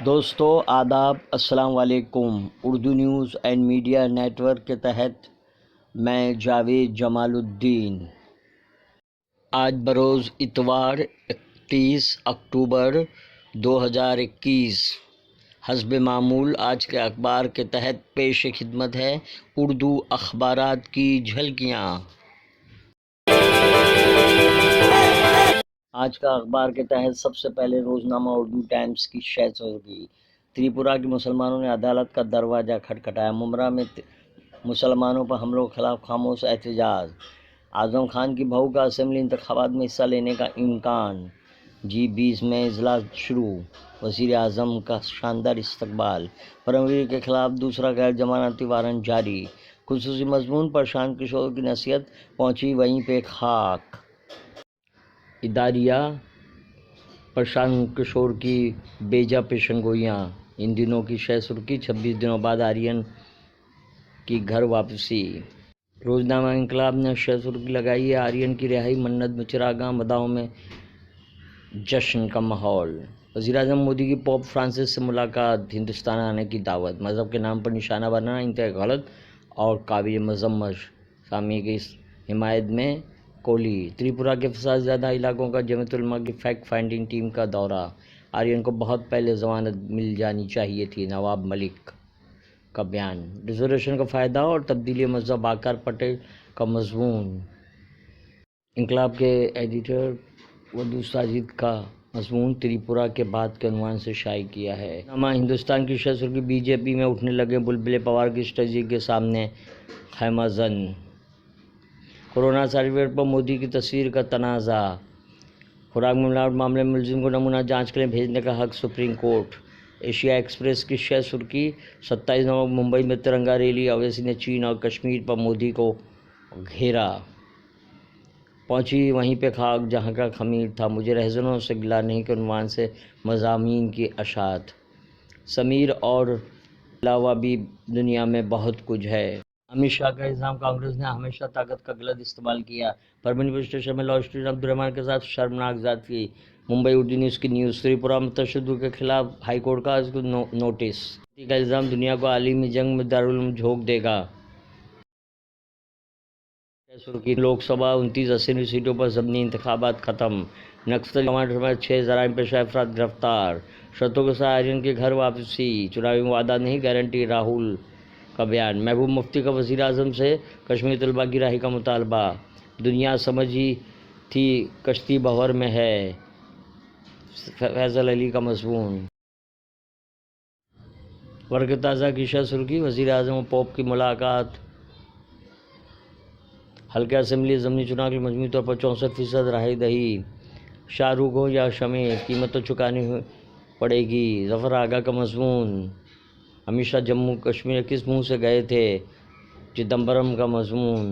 دوستو آداب، السلام علیکم۔ Urdu news and media network کے تحت میں جاوید جمال الدین آج بروز اتوار 31 اکتوبر 2021 حسب معمول آج کے اخبار کے تحت پیش خدمت ہے اردو اخبارات کی جھلکیاں۔ آج کا اخبار کے تحت سب سے پہلے روزنامہ اردو ٹائمز کی شہ سرخی۔ تریپورہ کے مسلمانوں نے عدالت کا دروازہ کھٹکھٹایا۔ ممبرا میں مسلمانوں پر حملوں کے خلاف خاموش احتجاج۔ اعظم خان کی بہو کا اسمبلی انتخابات میں حصہ لینے کا امکان۔ G20 میں اجلاس شروع، وزیر اعظم کا شاندار استقبال۔ پرمویر کے خلاف دوسرا غیر ضمانتی وارنٹ جاری۔ خصوصی مضمون پرشانت کشور کی نصیحت پہنچی وہیں پہ خاک۔ اداریہ پرشانت کشور کی بیجا پیشن گوئیاں ان دنوں کی شہ سرخی۔ 26 دنوں بعد آرین کی گھر واپسی۔ روزنامہ انقلاب نے شہ سرخی لگائی ہے آرین کی رہائی، منت میں چراغاں، مداحوں میں جشن کا ماحول۔ وزیر اعظم مودی کی پوپ فرانسس سے ملاقات، ہندوستان آنے کی دعوت۔ مذہب کے نام پر نشانہ بنانا انتہائی غلط اور قابل مذمت، سامی کی حمایت میں کوہلی۔ تریپورہ کے فساد زدہ علاقوں کا جمعیت علماء کی فیکٹ فائنڈنگ ٹیم کا دورہ۔ آرین کو بہت پہلے ضمانت مل جانی چاہیے تھی، نواب ملک کا بیان۔ ریزرویشن کا فائدہ اور تبدیلی مذہب، آکار پٹیل کا مضمون۔ انقلاب کے ایڈیٹر ودو ساجد کا مضمون تریپورہ کے بعد کے عنوان سے شائع کیا ہے۔ روزنامہ ہندوستان کی شہ سرخی، بی جے پی میں اٹھنے لگے بلبلے، پوار کی اسٹریٹجی کے سامنے خیمہ زن۔ کورونا سرٹیفکیٹ پر مودی کی تصویر کا تنازع۔ خوراک میں ملاوٹ معاملے میں ملزم کو نمونہ جانچ کے لیے بھیجنے کا حق سپریم کورٹ۔ ایشیا ایکسپریس کی شہ سرخی، 27 نومبر ممبئی میں ترنگا ریلی، اویسی نے چین اور کشمیر پر مودی کو گھیرا۔ پہنچی وہیں پہ خاک جہاں کا خمیر تھا، مجھے رہزنوں سے گلہ نہیں کے عنوان سے مضامین کی اشاعت۔ سمیر اور علاوہ بھی دنیا میں بہت کچھ ہے۔ امت شاہ کا الزام، کانگریس نے ہمیشہ طاقت کا غلط استعمال کیا۔ پربھنی پولیس اسٹیشن میں لا اسٹوڈنٹ عبدالرحمان کے ساتھ شرمناک زیادتی۔ ممبئی اردو نیوز کی نیوز۔ تریپورہ میں تشدد کے خلاف ہائی کورٹ کا نوٹس۔ کا الزام دنیا کو عالمی جنگ میں دارالعلوم جھونک دے گا۔ لوک سبھا 29 اسمبلی سیٹوں پر ضمنی انتخابات ختم۔ نکسلی کمانڈر سمیت 6 جرائم پیشہ افراد گرفتار۔ شرطوں کے ساتھ آرین کی گھر واپسی، چناوی وعدہ نہیں گارنٹی، راہل کا بیان۔ محبوب مفتی کا وزیر اعظم سے کشمیری طلباء کی رہائی کا مطالبہ۔ دنیا سمجھی تھی کشتی بھنور میں ہے، فیصل علی کا مضمون۔ ورق تازہ کی شہ سرخی، وزیر اعظم و پوپ کی ملاقات۔ حلقہ اسمبلی ضمنی چناؤ کے مجموعی طور پر 64% رہائی دہی۔ شاہ رخ ہو یا شمع، قیمت تو چکانی پڑے گی، ظفر آگا کا مضمون۔ امت شاہ جموں کشمیر کس منہ سے گئے تھے، چدمبرم کا مضمون۔